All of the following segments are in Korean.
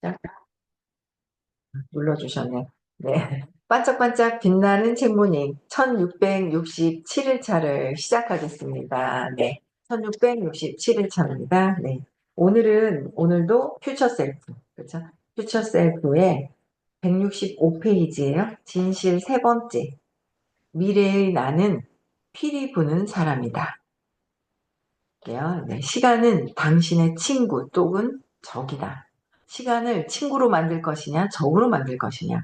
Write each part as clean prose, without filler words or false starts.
짝 눌러주셨네. 네. 반짝반짝 빛나는 책무님 1667일 차를 시작하겠습니다. 네. 1667일 차입니다. 네. 오늘도 퓨처 셀프, 그렇죠? 퓨처 셀프의 165페이지예요. 진실 세 번째. 미래의 나는 피리 부는 사람이다. 네. 시간은 당신의 친구 또는 적이다. 시간을 친구로 만들 것이냐, 적으로 만들 것이냐.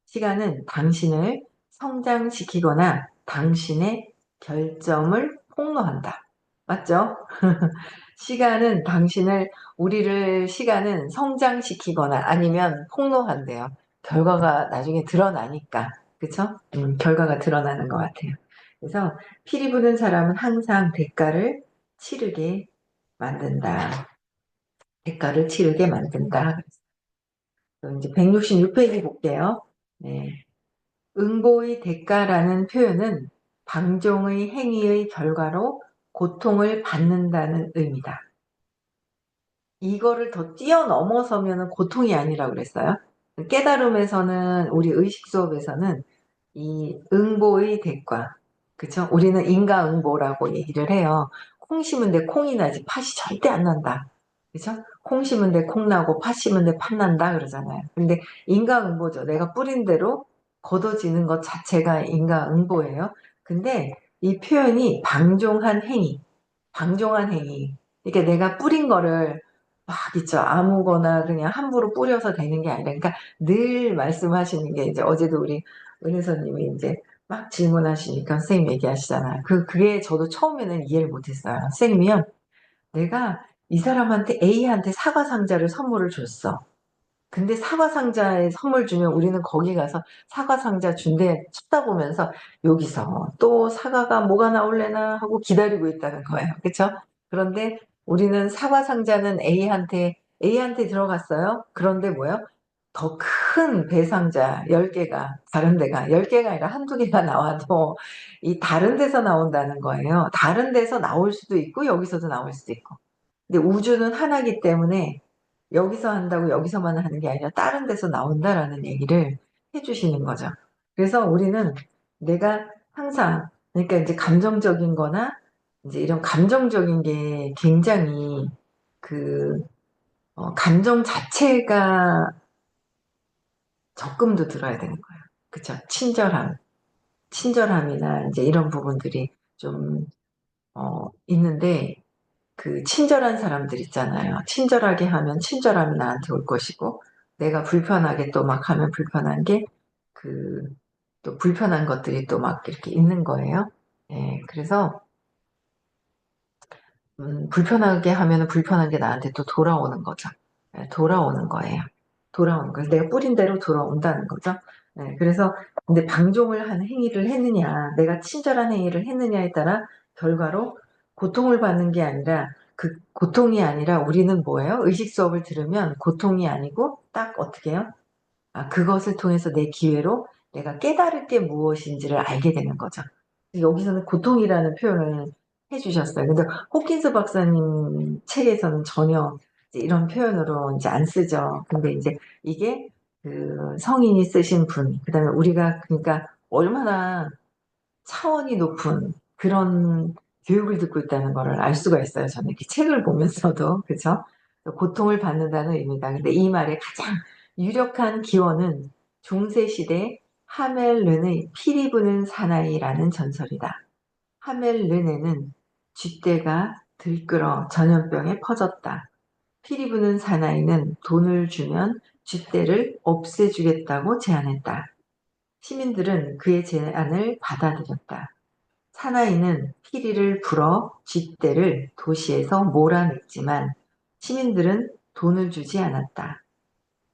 시간은 당신을 성장시키거나 당신의 결점을 폭로한다. 맞죠? 시간은 성장시키거나 아니면 폭로한대요. 결과가 나중에 드러나니까. 그쵸? 결과가 드러나는 것 같아요. 그래서 피리 부는 사람은 항상 치르게 만든다. 대가를 치르게 만든다. 그래서 이제 166페이지 볼게요. 네. 응보의 대가라는 표현은 방종의 행위의 결과로 고통을 받는다는 의미다. 이거를 더 뛰어넘어서면 고통이 아니라고 그랬어요. 깨달음에서는, 우리 의식 수업에서는 이 응보의 대가, 그쵸? 우리는 인과응보라고 얘기를 해요. 콩 심은 데 콩이 나지 팥이 절대 안 난다. 그쵸? 콩 심은 데 콩 나고 팥 심은 데 팥 난다 그러잖아요. 근데 인과응보죠. 내가 뿌린 대로 걷어지는 것 자체가 인과응보예요. 근데 이 표현이 방종한 행위. 그러니까 내가 뿌린 거를 막 있죠. 아무거나 그냥 함부로 뿌려서 되는 게 아니라, 그러니까 늘 말씀하시는 게, 이제 어제도 우리 은혜선님이 이제 막 질문하시니까 선생님 얘기하시잖아요. 그게 저도 처음에는 이해를 못했어요. 선생님이요, 내가 이 사람한테 A한테 사과 상자를 선물을 줬어. 근데 사과 상자에 선물 주면 우리는 거기 가서 사과 상자 준대 쳐다보면서 여기서 또 사과가 뭐가 나올래나 하고 기다리고 있다는 거예요. 그쵸? 그런데 우리는 사과 상자는 A한테 들어갔어요. 그런데 뭐예요? 더 큰 배상자 10개가, 다른 데가 10개가 아니라 한두 개가 나와도 이 다른 데서 나온다는 거예요. 다른 데서 나올 수도 있고 여기서도 나올 수도 있고. 근데 우주는 하나이기 때문에 여기서 한다고 여기서만 하는 게 아니라 다른 데서 나온다라는 얘기를 해주시는 거죠. 그래서 우리는 내가 항상, 그러니까 이제 감정적인 거나 이제 이런 감정적인 게 굉장히 그, 감정 자체가 적금도 들어야 되는 거예요. 그쵸? 친절함이나 이제 이런 부분들이 좀, 있는데, 그 친절한 사람들 있잖아요. 친절하게 하면 친절함이 나한테 올 것이고, 내가 불편하게 또 막 하면 그, 또 불편한 것들이 또 막 이렇게 있는 거예요. 예, 그래서, 불편하게 하면 불편한 게 나한테 또 돌아오는 거죠. 예, 돌아오는 거예요. 돌아오는 거예요. 내가 뿌린 대로 돌아온다는 거죠. 예, 그래서, 근데 방종을 한 행위를 했느냐, 내가 친절한 행위를 했느냐에 따라 결과로 고통을 받는 게 아니라, 그 고통이 아니라 우리는 뭐예요? 의식 수업을 들으면 고통이 아니고 딱 어떻게 해요? 아, 그것을 통해서 내 기회로 내가 깨달을 게 무엇인지를 알게 되는 거죠. 여기서는 고통이라는 표현을 해주셨어요. 근데 호킨스 박사님 책에서는 전혀 이제 이런 표현으로 이제 안 쓰죠. 근데 이제 이게 그 성인이 쓰신 분, 그다음에 우리가 그러니까 얼마나 차원이 높은 그런 교육을 듣고 있다는 거를 알 수가 있어요. 저는 이렇게 책을 보면서도. 그죠? 고통을 받는다는 의미다. 근데 이 말의 가장 유력한 기원은 중세시대 하멜른의 피리 부는 사나이라는 전설이다. 하멜른에는 쥐떼가 들끓어 전염병에 퍼졌다. 피리 부는 사나이는 돈을 주면 쥐떼를 없애주겠다고 제안했다. 시민들은 그의 제안을 받아들였다. 사나이는 피리를 불어 쥐떼를 도시에서 몰아냈지만 시민들은 돈을 주지 않았다.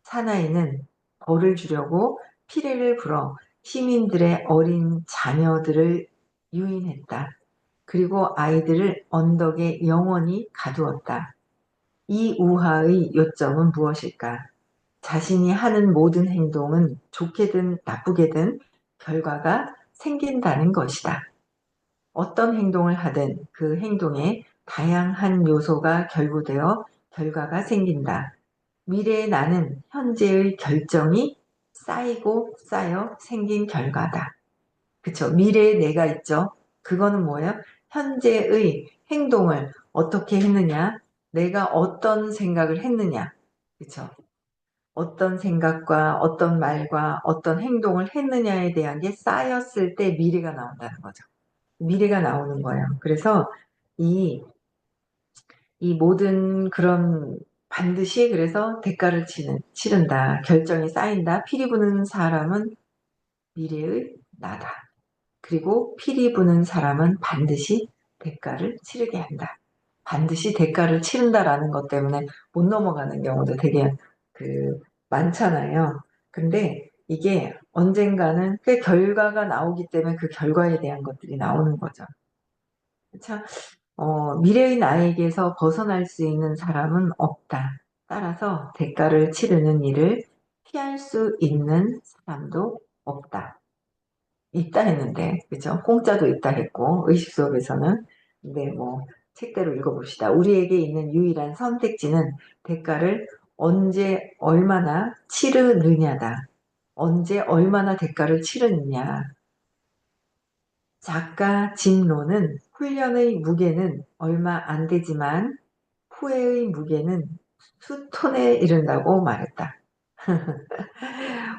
사나이는 벌을 주려고 피리를 불어 시민들의 어린 자녀들을 유인했다. 그리고 아이들을 언덕에 영원히 가두었다. 이 우화의 요점은 무엇일까? 자신이 하는 모든 행동은 좋게든 나쁘게든 결과가 생긴다는 것이다. 어떤 행동을 하든 그 행동에 다양한 요소가 결부되어 결과가 생긴다. 미래의 나는 현재의 결정이 쌓이고 쌓여 생긴 결과다. 그쵸? 미래의 내가 있죠? 그거는 뭐예요? 현재의 행동을 어떻게 했느냐? 내가 어떤 생각을 했느냐? 그쵸? 어떤 생각과 어떤 말과 어떤 행동을 했느냐에 대한 게 쌓였을 때 미래가 나온다는 거죠. 미래가 나오는 거예요. 그래서 이, 이 모든 그런 반드시 그래서 대가를 치른다. 결정이 쌓인다. 피리 부는 사람은 미래의 나다. 그리고 피리 부는 사람은 반드시 대가를 치르게 한다. 반드시 대가를 치른다라는 것 때문에 못 넘어가는 경우도 되게 많잖아요. 근데 이게 언젠가는 그 결과가 나오기 때문에 그 결과에 대한 것들이 나오는 거죠. 참, 미래의 나에게서 벗어날 수 있는 사람은 없다. 따라서 대가를 치르는 일을 피할 수 있는 사람도 없다. 있다 했는데, 그죠? 공짜도 있다 했고, 의식 수업에서는. 근데 뭐, 책대로 읽어봅시다. 우리에게 있는 유일한 선택지는 대가를 언제, 얼마나 치르느냐다. 언제, 얼마나 대가를 치르느냐. 작가 진로는 훈련의 무게는 얼마 안 되지만 후회의 무게는 수톤에 이른다고 말했다.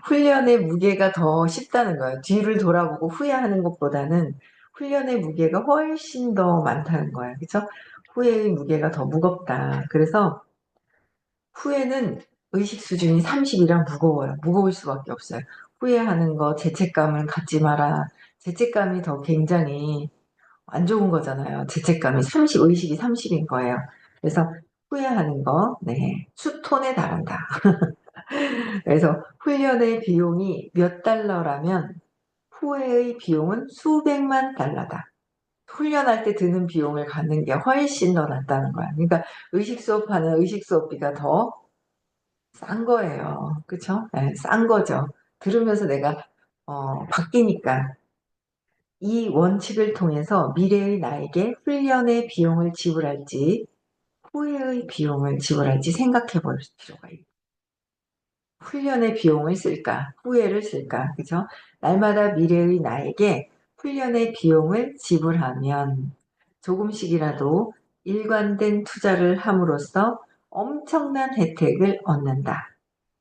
훈련의 무게가 더 쉽다는 거예요. 뒤를 돌아보고 후회하는 것보다는 훈련의 무게가 훨씬 더 많다는 거예요. 그렇죠? 후회의 무게가 더 무겁다. 그래서 후회는 의식 수준이 30이랑 무거워요. 무거울 수밖에 없어요. 후회하는 거, 죄책감을 갖지 마라. 죄책감이 더 굉장히 안 좋은 거잖아요. 죄책감이 30, 의식이 30인 거예요. 그래서 후회하는 거, 네, 수톤에 달한다. 그래서 훈련의 비용이 몇 달러라면 후회의 비용은 수백만 달러다. 훈련할 때 드는 비용을 갖는 게 훨씬 더 낫다는 거야. 그러니까 의식 수업하는 의식 수업비가 더 싼 거예요. 그쵸? 네, 싼 거죠. 들으면서 내가 바뀌니까 이 원칙을 통해서 미래의 나에게 훈련의 비용을 지불할지 후회의 비용을 지불할지 생각해 볼 필요가 있다. 훈련의 비용을 쓸까? 후회를 쓸까? 그죠? 날마다 미래의 나에게 훈련의 비용을 지불하면 조금씩이라도 일관된 투자를 함으로써 엄청난 혜택을 얻는다.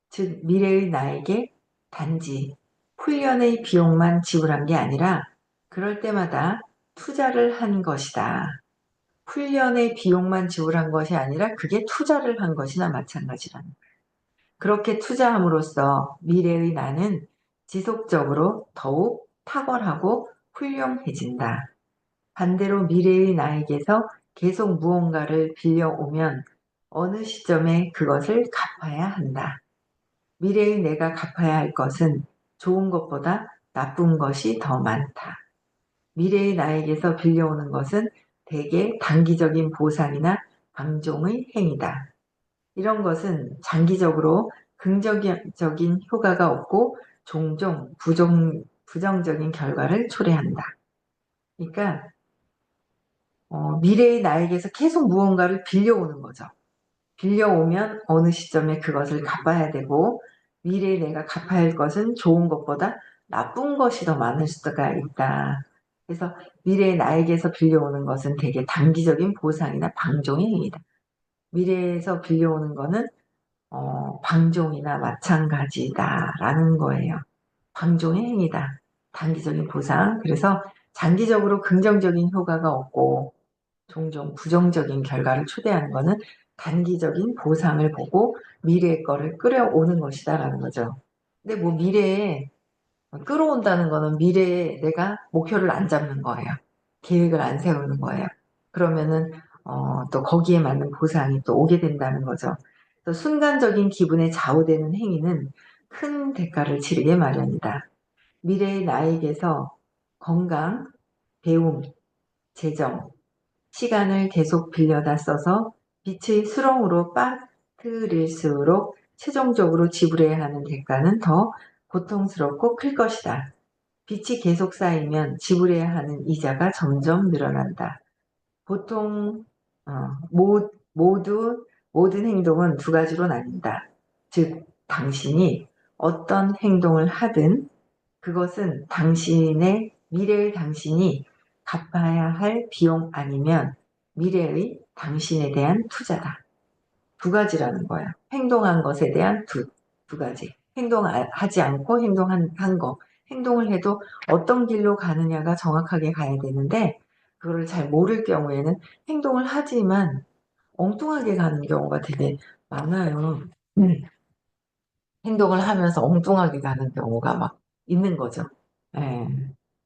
즉, 미래의 나에게 단지 훈련의 비용만 지불한 게 아니라 그럴 때마다 투자를 한 것이다. 훈련의 비용만 지불한 것이 아니라 그게 투자를 한 것이나 마찬가지라는 거예요. 그렇게 투자함으로써 미래의 나는 지속적으로 더욱 탁월하고 훌륭해진다. 반대로 미래의 나에게서 계속 무언가를 빌려오면 어느 시점에 그것을 갚아야 한다. 미래의 내가 갚아야 할 것은 좋은 것보다 나쁜 것이 더 많다. 미래의 나에게서 빌려오는 것은 대개 단기적인 보상이나 방종의 행위다. 이런 것은 장기적으로 긍정적인 효과가 없고 종종 부정적인 결과를 초래한다. 그러니까 미래의 나에게서 계속 무언가를 빌려오는 거죠. 빌려오면 어느 시점에 그것을 갚아야 되고 미래에 내가 갚아야 할 것은 좋은 것보다 나쁜 것이 더 많을 수가 있다. 그래서 미래의 나에게서 빌려오는 것은 대개 단기적인 보상이나 방종의 행위다. 미래에서 빌려오는 거는 방종이나 마찬가지다라는 거예요. 방종의 행위다. 단기적인 보상. 그래서 장기적으로 긍정적인 효과가 없고 종종 부정적인 결과를 초래하는 것은 단기적인 보상을 보고 미래의 거를 끌어오는 것이다라는 거죠. 근데 뭐 미래에 끌어온다는 거는 미래에 내가 목표를 안 잡는 거예요. 계획을 안 세우는 거예요. 그러면은 또 거기에 맞는 보상이 또 오게 된다는 거죠. 또 순간적인 기분에 좌우되는 행위는 큰 대가를 치르게 마련이다. 미래의 나에게서 건강, 배움, 재정, 시간을 계속 빌려다 써서 빛의 수렁으로 빠뜨릴수록 최종적으로 지불해야 하는 대가는 더 고통스럽고 클 것이다. 빚이 계속 쌓이면 지불해야 하는 이자가 점점 늘어난다. 보통 어, 모든 행동은 두 가지로 나뉜다. 즉 당신이 어떤 행동을 하든 그것은 당신의 미래의 당신이 갚아야 할 비용 아니면 미래의 당신에 대한 투자다. 두 가지라는 거야. 행동한 것에 대한 두 가지. 행동하지 않고 행동한 거. 행동을 해도 어떤 길로 가느냐가 정확하게 가야 되는데 그거를 잘 모를 경우에는 행동을 하지만 엉뚱하게 가는 경우가 되게 많아요. 행동을 하면서 엉뚱하게 가는 경우가 막 있는 거죠. 예,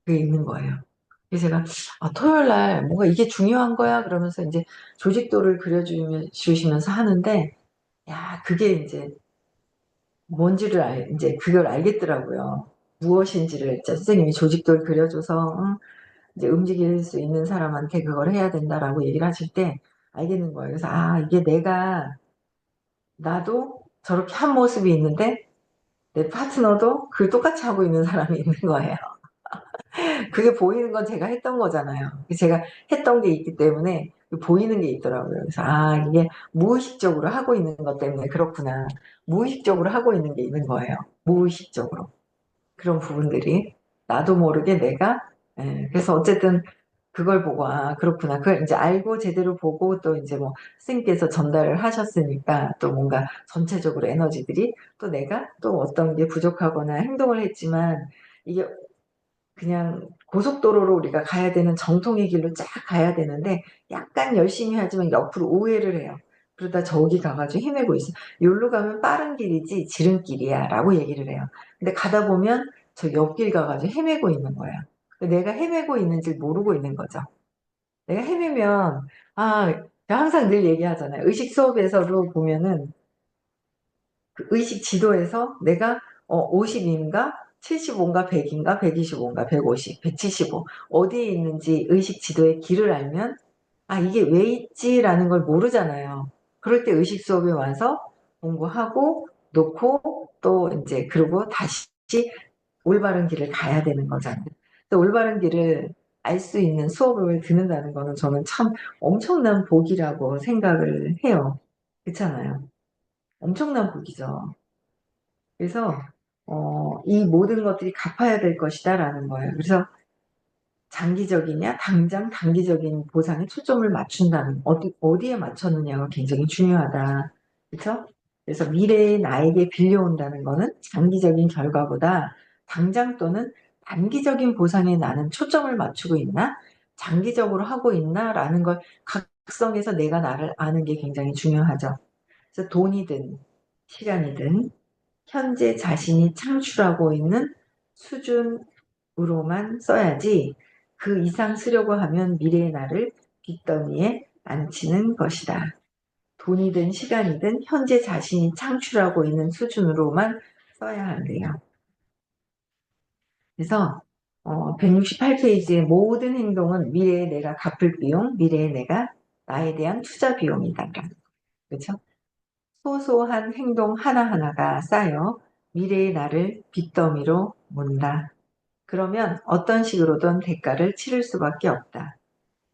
그게 있는 거예요. 그래서 제가 토요일 날 뭔가 이게 중요한 거야 그러면서 이제 조직도를 그려주시면서 하는데 야 그게 이제 뭔지를 이제 그걸 알겠더라고요. 무엇인지를 선생님이 조직도를 그려줘서 이제 움직일 수 있는 사람한테 그걸 해야 된다라고 얘기를 하실 때 알겠는 거예요. 그래서 이게 나도 저렇게 한 모습이 있는데 내 파트너도 그걸 똑같이 하고 있는 사람이 있는 거예요. 그게 보이는 건 제가 했던 거잖아요. 제가 했던 게 있기 때문에 보이는 게 있더라고요. 그래서 이게 무의식적으로 하고 있는 것 때문에 그렇구나. 무의식적으로 하고 있는 게 있는 거예요. 무의식적으로. 그런 부분들이 나도 모르게 내가 그래서 어쨌든 그걸 보고 그렇구나. 그걸 이제 알고 제대로 보고 또 이제 뭐 스님께서 전달을 하셨으니까 또 뭔가 전체적으로 에너지들이 또 내가 또 어떤 게 부족하거나 행동을 했지만 이게 그냥 고속도로로 우리가 가야 되는 정통의 길로 쫙 가야 되는데 약간 열심히 하지만 옆으로 우회를 해요. 그러다 저기 가가지고 헤매고 있어. 여기로 가면 빠른 길이지 지름길이야 라고 얘기를 해요. 근데 가다 보면 저 옆길 가가지고 헤매고 있는 거야. 내가 헤매고 있는지 모르고 있는 거죠. 내가 헤매면 제가 항상 늘 얘기하잖아요. 의식 수업에서도 보면은 그 의식 지도에서 내가 50인가 75인가 100인가 125인가 150, 175 어디에 있는지 의식 지도의 길을 알면 이게 왜 있지라는 걸 모르잖아요. 그럴 때 의식 수업에 와서 공부하고 놓고 또 이제 그러고 다시 올바른 길을 가야 되는 거잖아요. 또 올바른 길을 알 수 있는 수업을 듣는다는 거는 저는 참 엄청난 복이라고 생각을 해요. 그렇잖아요. 엄청난 복이죠. 그래서 이 모든 것들이 갚아야 될 것이다라는 거예요. 그래서 장기적이냐 당장 단기적인 보상에 초점을 맞춘다는 어디에 맞췄느냐가 굉장히 중요하다. 그렇죠? 그래서 미래의 나에게 빌려온다는 거는 장기적인 결과보다 당장 또는 단기적인 보상에 나는 초점을 맞추고 있나? 장기적으로 하고 있나라는 걸 각성해서 내가 나를 아는 게 굉장히 중요하죠. 그래서 돈이든 시간이든 현재 자신이 창출하고 있는 수준으로만 써야지 그 이상 쓰려고 하면 미래의 나를 빚더미에 앉히는 것이다. 돈이든 시간이든 현재 자신이 창출하고 있는 수준으로만 써야 한대요. 그래서 168페이지의 모든 행동은 미래의 내가 갚을 비용, 미래의 내가 나에 대한 투자 비용이다. 그렇죠? 소소한 행동 하나하나가 쌓여 미래의 나를 빚더미로 mon다. 그러면 어떤 식으로든 대가를 치를 수밖에 없다.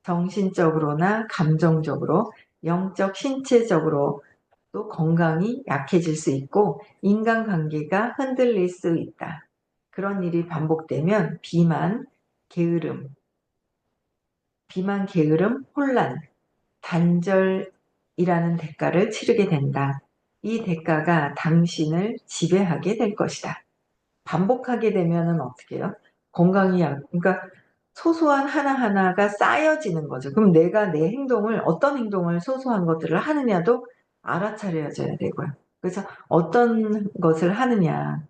정신적으로나 감정적으로, 영적, 신체적으로 또 건강이 약해질 수 있고 인간관계가 흔들릴 수 있다. 그런 일이 반복되면 비만, 게으름, 혼란, 단절이라는 대가를 치르게 된다. 이 대가가 당신을 지배하게 될 것이다. 반복하게 되면은 어떻게 해요? 그러니까 소소한 하나하나가 쌓여지는 거죠. 그럼 내가 내 행동을, 어떤 행동을 소소한 것들을 하느냐도 알아차려져야 되고요. 그래서 어떤 것을 하느냐,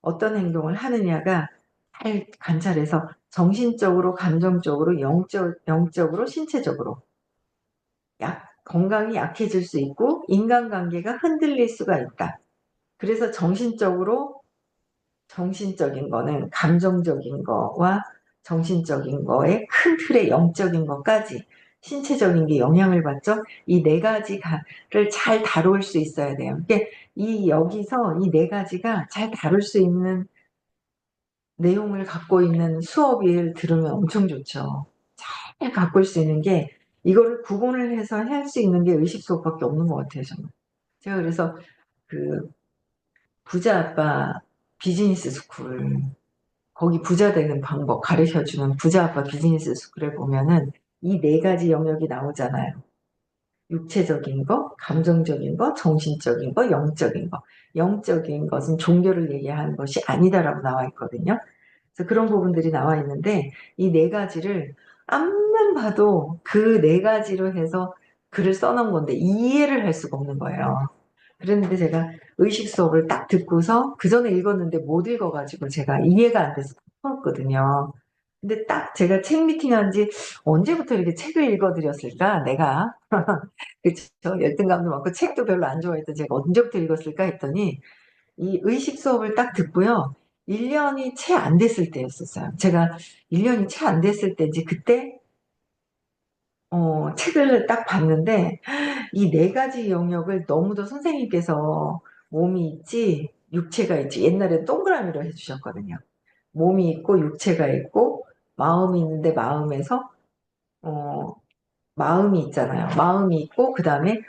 어떤 행동을 하느냐가 잘 관찰해서 정신적으로, 감정적으로, 영적으로, 신체적으로 건강이 약해질 수 있고 인간관계가 흔들릴 수가 있다. 그래서 정신적인 거는 감정적인 거와 정신적인 거의 큰 틀의 영적인 것까지 신체적인 게 영향을 받죠. 이 네 가지를 잘 다룰 수 있어야 돼요. 이게 여기서 이 네 가지가 잘 다룰 수 있는 내용을 갖고 있는 수업을 들으면 엄청 좋죠. 잘 갖고 올 수 있는 게 이거를 구분을 해서 할 수 있는 게 의식 수업밖에 없는 것 같아요, 정말. 제가 그래서 그 부자 아빠 비즈니스 스쿨, 거기 부자 되는 방법 가르쳐주는 부자 아빠 비즈니스 스쿨에 보면은 이 네 가지 영역이 나오잖아요. 육체적인 거, 감정적인 거, 정신적인 거, 영적인 거. 영적인 것은 종교를 얘기하는 것이 아니다라고 나와 있거든요. 그래서 그런 부분들이 나와 있는데 이 네 가지를 앞만 봐도 그 네 가지로 해서 글을 써놓은 건데 이해를 할 수가 없는 거예요. 그랬는데 제가 의식 수업을 딱 듣고서 그 전에 읽었는데 못 읽어가지고 제가 이해가 안 돼서 풀었거든요. 근데 딱 제가 책 미팅한 지 언제부터 이렇게 책을 읽어드렸을까? 내가. 그쵸. 열등감도 많고 책도 별로 안 좋아했던 제가 언제부터 읽었을까 했더니 이 의식 수업을 딱 듣고요. 1년이 채 안 됐을 때였었어요. 제가 1년이 채 안 됐을 때인지 그때 책을 딱 봤는데 이 네 가지 영역을 너무도 선생님께서 몸이 있지 육체가 있지 옛날에 동그라미로 해주셨거든요. 몸이 있고 육체가 있고 마음이 있는데 마음에서 어, 마음이 있잖아요. 마음이 있고 그 다음에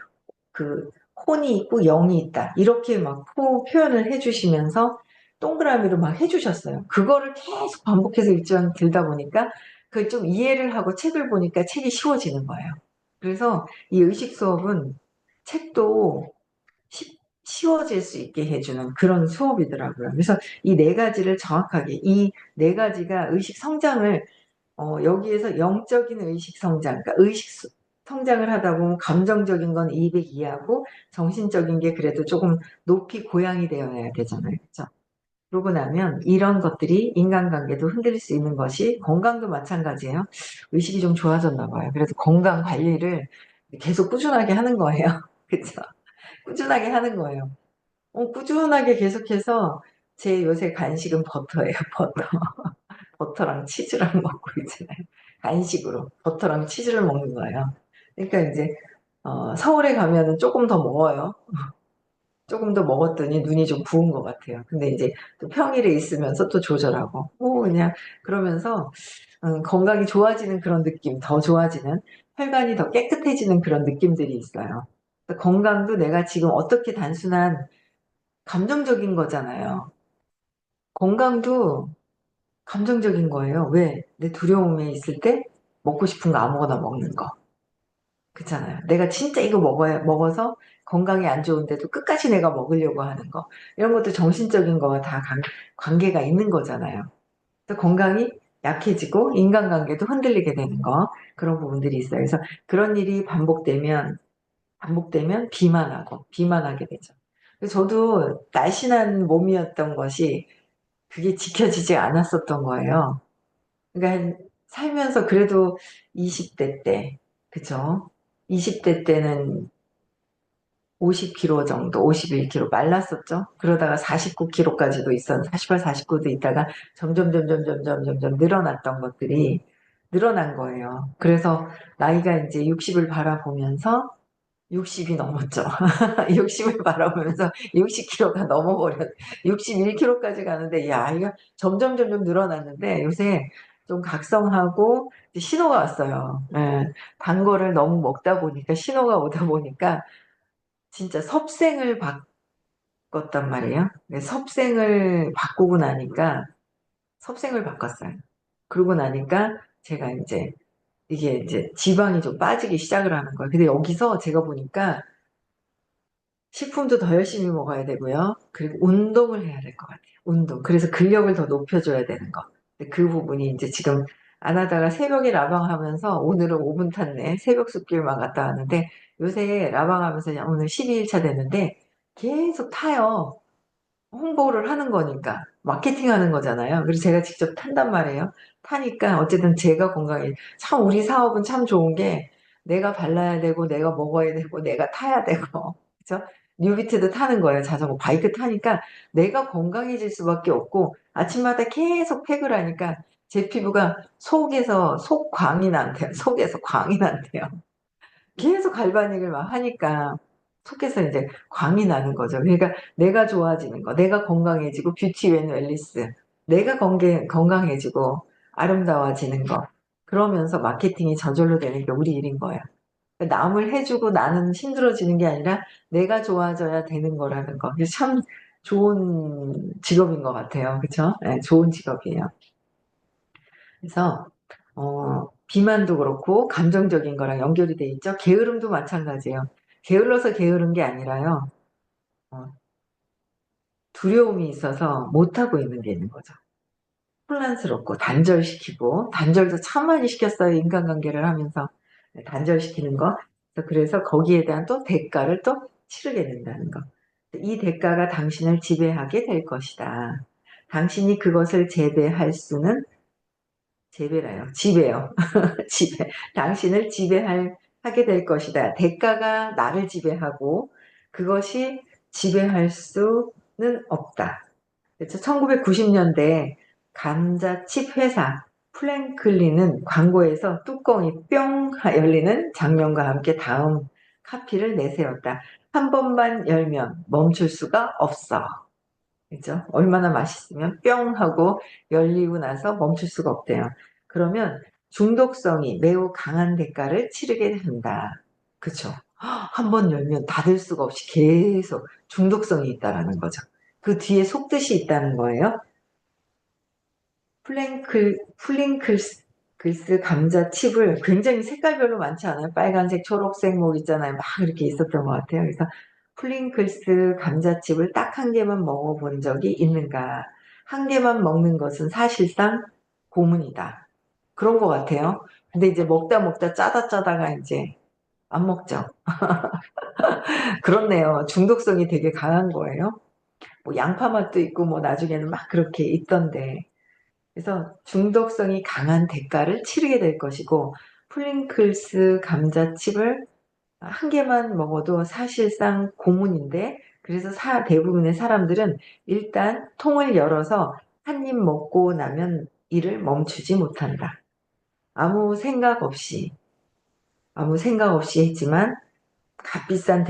그 혼이 있고 영이 있다. 이렇게 막 표현을 해주시면서 동그라미로 막 해주셨어요. 그거를 계속 반복해서 일정 들다 보니까 그 좀 이해를 하고 책을 보니까 책이 쉬워지는 거예요. 그래서 이 의식 수업은 책도 쉬워질 수 있게 해주는 그런 수업이더라고요. 그래서 이 네 가지를 정확하게 이 네 가지가 의식 성장을 여기에서 영적인 의식 성장, 그러니까 의식 성장을 하다 보면 감정적인 건 200 이하고 정신적인 게 그래도 조금 높이 고양이 되어야 되잖아요. 그렇죠? 그러고 나면 이런 것들이 인간관계도 흔들릴 수 있는 것이 건강도 마찬가지예요. 의식이 좀 좋아졌나 봐요. 그래서 건강 관리를 계속 꾸준하게 하는 거예요. 그렇죠? 꾸준하게 하는 거예요. 꾸준하게 계속해서 제 요새 간식은 버터예요. 버터. 버터랑 치즈랑 먹고 있잖아요. 간식으로 버터랑 치즈를 먹는 거예요. 그러니까 이제 서울에 가면은 조금 더 먹어요. 조금 더 먹었더니 눈이 좀 부은 것 같아요. 근데 이제 또 평일에 있으면서 또 조절하고, 그냥 그러면서 건강이 좋아지는 그런 느낌, 더 좋아지는, 혈관이 더 깨끗해지는 그런 느낌들이 있어요. 건강도 내가 지금 어떻게 단순한 감정적인 거잖아요. 건강도 감정적인 거예요. 왜? 내 두려움에 있을 때 먹고 싶은 거 아무거나 먹는 거. 그렇잖아요. 내가 진짜 이거 먹어서 건강이 안 좋은데도 끝까지 내가 먹으려고 하는 거. 이런 것도 정신적인 거와 다 관계가 있는 거잖아요. 그래서 건강이 약해지고 인간관계도 흔들리게 되는 거. 그런 부분들이 있어요. 그래서 그런 일이 반복되면 비만하게 되죠. 그래서 저도 날씬한 몸이었던 것이 그게 지켜지지 않았었던 거예요. 그러니까 살면서 그래도 20대 때, 그죠? 20대 때는 50kg 정도, 51kg 말랐었죠? 그러다가 49kg까지도 48, 49도 있다가 점점 늘어났던 것들이 늘어난 거예요. 그래서 나이가 이제 60을 바라보면서 60이 넘었죠. 60을 바라보면서 60kg가 넘어버렸, 61kg까지 가는데, 야, 이거 점점 늘어났는데, 요새 좀 각성하고 신호가 왔어요. 예, 단 거를 너무 먹다 보니까, 신호가 오다 보니까, 진짜 섭생을 바꿨단 말이에요. 네, 섭생을 바꿨어요. 그러고 나니까, 제가 이게 이제 지방이 좀 빠지기 시작을 하는 거예요. 근데 여기서 제가 보니까, 식품도 더 열심히 먹어야 되고요. 그리고 운동을 해야 될 것 같아요. 운동. 그래서 근력을 더 높여줘야 되는 거. 근데 그 부분이 이제 지금 안 하다가 새벽에 라방하면서 오늘은 5분 탔네. 새벽 숲길만 갔다 왔는데 요새 라방하면서 오늘 12일차 됐는데 계속 타요. 홍보를 하는 거니까. 마케팅 하는 거잖아요. 그래서 제가 직접 탄단 말이에요. 타니까 어쨌든 제가 건강해. 참 우리 사업은 참 좋은 게 내가 발라야 되고 내가 먹어야 되고 내가 타야 되고. 그죠? 뉴비트도 타는 거예요. 자전거, 바이크 타니까 내가 건강해질 수밖에 없고 아침마다 계속 팩을 하니까 제 피부가 속광이 난대요. 속에서 광이 난대요. 계속 갈바닉을 막 하니까 속에서 이제 광이 나는 거죠. 그러니까 내가 좋아지는 거, 내가 건강해지고 뷰티 앤 웰리스, 내가 건강해지고 아름다워지는 거. 그러면서 마케팅이 저절로 되는 게 우리 일인 거예요. 그러니까 남을 해주고 나는 힘들어지는 게 아니라 내가 좋아져야 되는 거라는 거. 그래서 참 좋은 직업인 것 같아요. 그쵸? 네, 좋은 직업이에요. 그래서 비만도 그렇고 감정적인 거랑 연결이 돼 있죠. 게으름도 마찬가지예요. 게을러서 게으른 게 아니라요. 어, 두려움이 있어서 못하고 있는 게 있는 거죠. 혼란스럽고 단절시키고 단절도 참 많이 시켰어요. 인간관계를 하면서 단절시키는 거. 그래서 거기에 대한 또 대가를 또 치르게 된다는 거. 이 대가가 당신을 지배하게 될 것이다. 당신이 그것을 재배할 수는 재배라요. 지배요. 지배. 당신을 하게 될 것이다. 대가가 나를 지배하고 그것이 지배할 수는 없다. 그래서 1990년대 감자칩 회사 플랭클린은 광고에서 뚜껑이 뿅 열리는 장면과 함께 다음 카피를 내세웠다. 한 번만 열면 멈출 수가 없어. 그죠? 얼마나 맛있으면 뿅 하고 열리고 나서 멈출 수가 없대요. 그러면 중독성이 매우 강한 대가를 치르게 된다. 그쵸? 한 번 열면 닫을 수가 없이 계속 중독성이 있다라는 거죠. 그 뒤에 속뜻이 있다는 거예요. 플링클스 글스 감자칩을 굉장히 색깔별로 많지 않아요? 빨간색, 초록색 뭐 있잖아요. 막 이렇게 있었던 것 같아요. 그래서 플링클스 감자칩을 딱 한 개만 먹어본 적이 있는가? 한 개만 먹는 것은 사실상 고문이다. 그런 것 같아요. 근데 이제 먹다 먹다 짜다가 이제 안 먹죠. 그렇네요. 중독성이 되게 강한 거예요. 뭐 양파 맛도 있고 뭐 나중에는 막 그렇게 있던데. 그래서 중독성이 강한 대가를 치르게 될 것이고 플링클스 감자칩을 한 개만 먹어도 사실상 고문인데 그래서 대부분의 사람들은 일단 통을 열어서 한 입 먹고 나면 이를 멈추지 못한다. 아무 생각 없이 아무 생각 없이 했지만 값비싼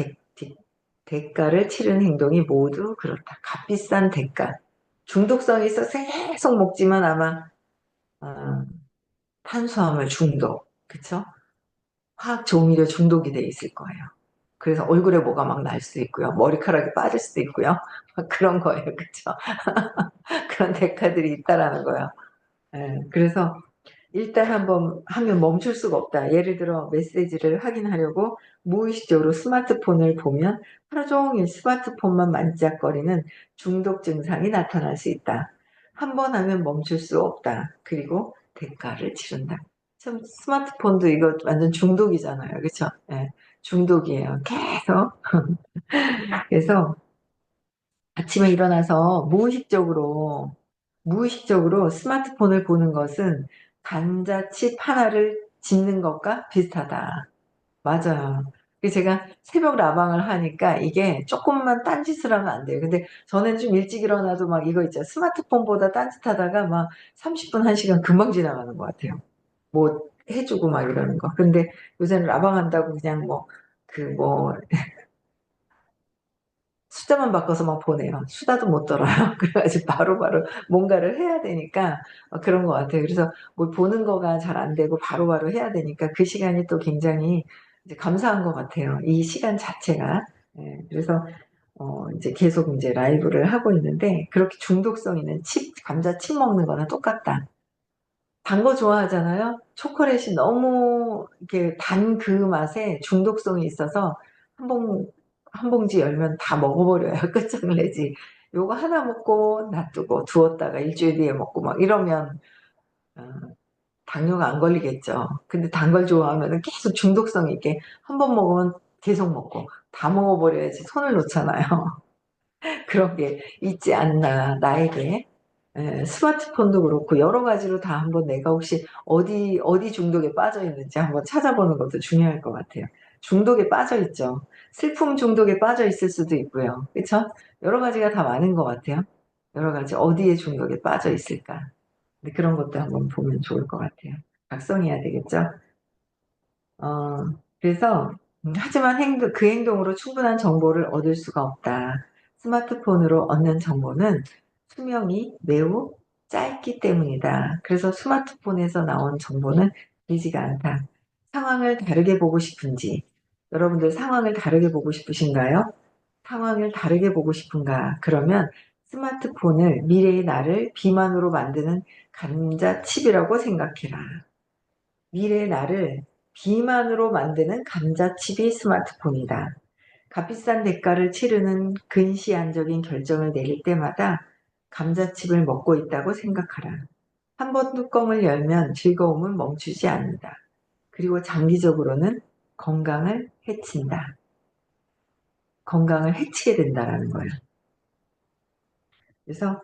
대가를 치른 행동이 모두 그렇다. 값비싼 대가. 중독성이 있어서 계속 먹지만 아마 어, 탄수화물 중독, 그쵸? 화학 조미료 중독이 돼 있을 거예요. 그래서 얼굴에 뭐가 막 날 수 있고요. 머리카락이 빠질 수도 있고요. 그런 거예요. 그쵸? 그런 대가들이 있다라는 거예요. 예, 그래서 일단 한번 하면 멈출 수가 없다. 예를 들어 메시지를 확인하려고 무의식적으로 스마트폰을 보면 하루 종일 스마트폰만 만지작거리는 중독 증상이 나타날 수 있다. 한 번 하면 멈출 수 없다. 그리고 대가를 치른다. 참 스마트폰도 이거 완전 중독이잖아요. 그렇죠? 예, 중독이에요. 계속. 그래서 아침에 일어나서 무의식적으로 스마트폰을 보는 것은 감자칩 하나를 집는 것과 비슷하다. 맞아요. 그래서 제가 새벽 라방을 하니까 이게 조금만 딴짓을 하면 안 돼요. 근데 저는 좀 일찍 일어나도 막 이거 있죠. 스마트폰보다 딴짓하다가 막 30분, 1시간 금방 지나가는 것 같아요. 뭐 해주고 막 이러는 거. 근데 요새는 라방 한다고 그냥 뭐, 뭐, 숫자만 바꿔서 막 보내요. 수다도 못 떨어요. 그래가지고 바로바로 뭔가를 해야 되니까 그런 것 같아요. 그래서 뭘 보는 거가 잘 안 되고 바로바로 해야 되니까 그 시간이 또 굉장히 이제 감사한 것 같아요. 이 시간 자체가. 예, 그래서 이제 계속 이제 라이브를 하고 있는데 그렇게 중독성 있는 감자칩 먹는 거랑 똑같다. 단 거 좋아하잖아요. 초콜릿이 너무 이렇게 단 그 맛에 중독성이 있어서 한 봉, 한 봉지 열면 다 먹어버려요. 끝장을 내지. 요거 하나 먹고 놔두고 두었다가 일주일 뒤에 먹고 막 이러면 어, 당뇨가 안 걸리겠죠. 근데 단 걸 좋아하면 계속 중독성 있게 한 번 먹으면 계속 먹고 다 먹어버려야지 손을 놓잖아요. 그런 게 있지 않나 나에게. 스마트폰도 그렇고 여러 가지로 다 한번 내가 혹시 어디 중독에 빠져 있는지 한번 찾아보는 것도 중요할 것 같아요. 중독에 빠져 있죠. 슬픔 중독에 빠져 있을 수도 있고요. 그렇죠? 여러 가지가 다 많은 것 같아요. 여러 가지 어디에 중독에 빠져 있을까? 근데 그런 것도 한번 보면 좋을 것 같아요. 각성해야 되겠죠? 그래서 하지만 그 행동으로 충분한 정보를 얻을 수가 없다. 스마트폰으로 얻는 정보는 수명이 매우 짧기 때문이다. 그래서 스마트폰에서 나온 정보는 길지가 않다. 상황을 다르게 보고 싶은지, 여러분들 상황을 다르게 보고 싶으신가요? 상황을 다르게 보고 싶은가? 그러면 스마트폰을 미래의 나를 비만으로 만드는 감자칩이라고 생각해라. 미래의 나를 비만으로 만드는 감자칩이 스마트폰이다. 값비싼 대가를 치르는 근시안적인 결정을 내릴 때마다 감자칩을 먹고 있다고 생각하라. 한 번 뚜껑을 열면 즐거움은 멈추지 않는다. 그리고 장기적으로는 건강을 해친다. 건강을 해치게 된다라는 거예요. 그래서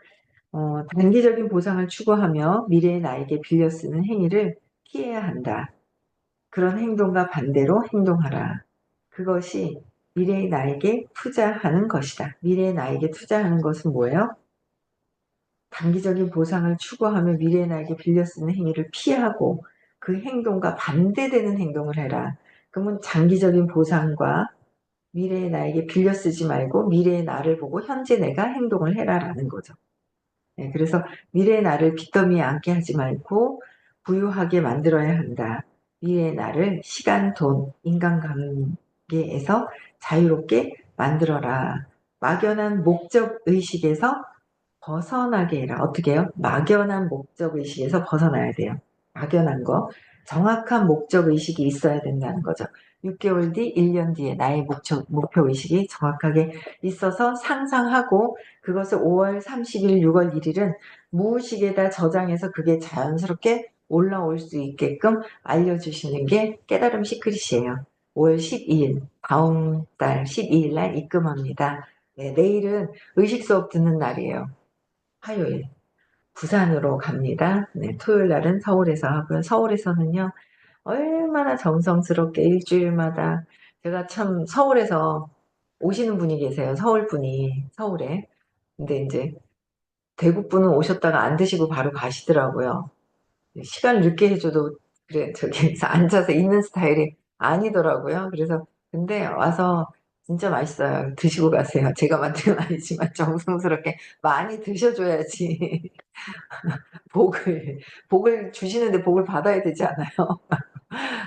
단기적인 보상을 추구하며 미래의 나에게 빌려 쓰는 행위를 피해야 한다. 그런 행동과 반대로 행동하라. 그것이 미래의 나에게 투자하는 것이다. 미래의 나에게 투자하는 것은 뭐예요? 단기적인 보상을 추구하며 미래의 나에게 빌려 쓰는 행위를 피하고 그 행동과 반대되는 행동을 해라. 그러면 장기적인 보상과 미래의 나에게 빌려 쓰지 말고 미래의 나를 보고 현재 내가 행동을 해라라는 거죠. 네, 그래서 미래의 나를 빚더미에 앉게 하지 말고 부유하게 만들어야 한다. 미래의 나를 시간, 돈, 인간관계에서 자유롭게 만들어라. 막연한 목적의식에서 벗어나게 해라. 어떻게 해요? 막연한 목적의식에서 벗어나야 돼요. 막연한 거. 정확한 목적의식이 있어야 된다는 거죠. 6개월 뒤, 1년 뒤에 나의 목표의식이 정확하게 있어서 상상하고 그것을 5월 30일, 6월 1일은 무의식에다 저장해서 그게 자연스럽게 올라올 수 있게끔 알려주시는 게 깨달음 시크릿이에요. 5월 12일, 다음 달 12일 날 입금합니다. 네, 내일은 의식 수업 듣는 날이에요. 화요일 부산으로 갑니다. 네, 토요일 날은 서울에서 하고요. 서울에서는요. 얼마나 정성스럽게 일주일마다 제가 참 서울에서 오시는 분이 계세요. 서울 분이 서울에. 근데 이제 대구 분은 오셨다가 안 드시고 바로 가시더라고요. 시간 늦게 해줘도 그래 저기서 앉아서 있는 스타일이 아니더라고요. 그래서 근데 와서 진짜 맛있어요. 드시고 가세요. 제가 만든 건 아니지만 정성스럽게 많이 드셔줘야지 복을 주시는데 복을 받아야 되지 않아요?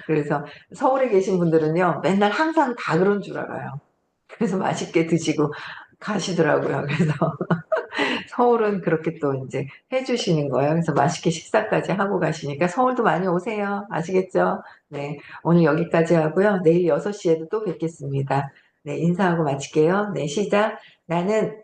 그래서 서울에 계신 분들은요 맨날 항상 다 그런 줄 알아요. 그래서 맛있게 드시고 가시더라고요. 그래서 서울은 그렇게 또 이제 해주시는 거예요. 그래서 맛있게 식사까지 하고 가시니까 서울도 많이 오세요. 아시겠죠? 네. 오늘 여기까지 하고요. 내일 6시에도 또 뵙겠습니다. 네. 인사하고 마칠게요. 네. 시작. 나는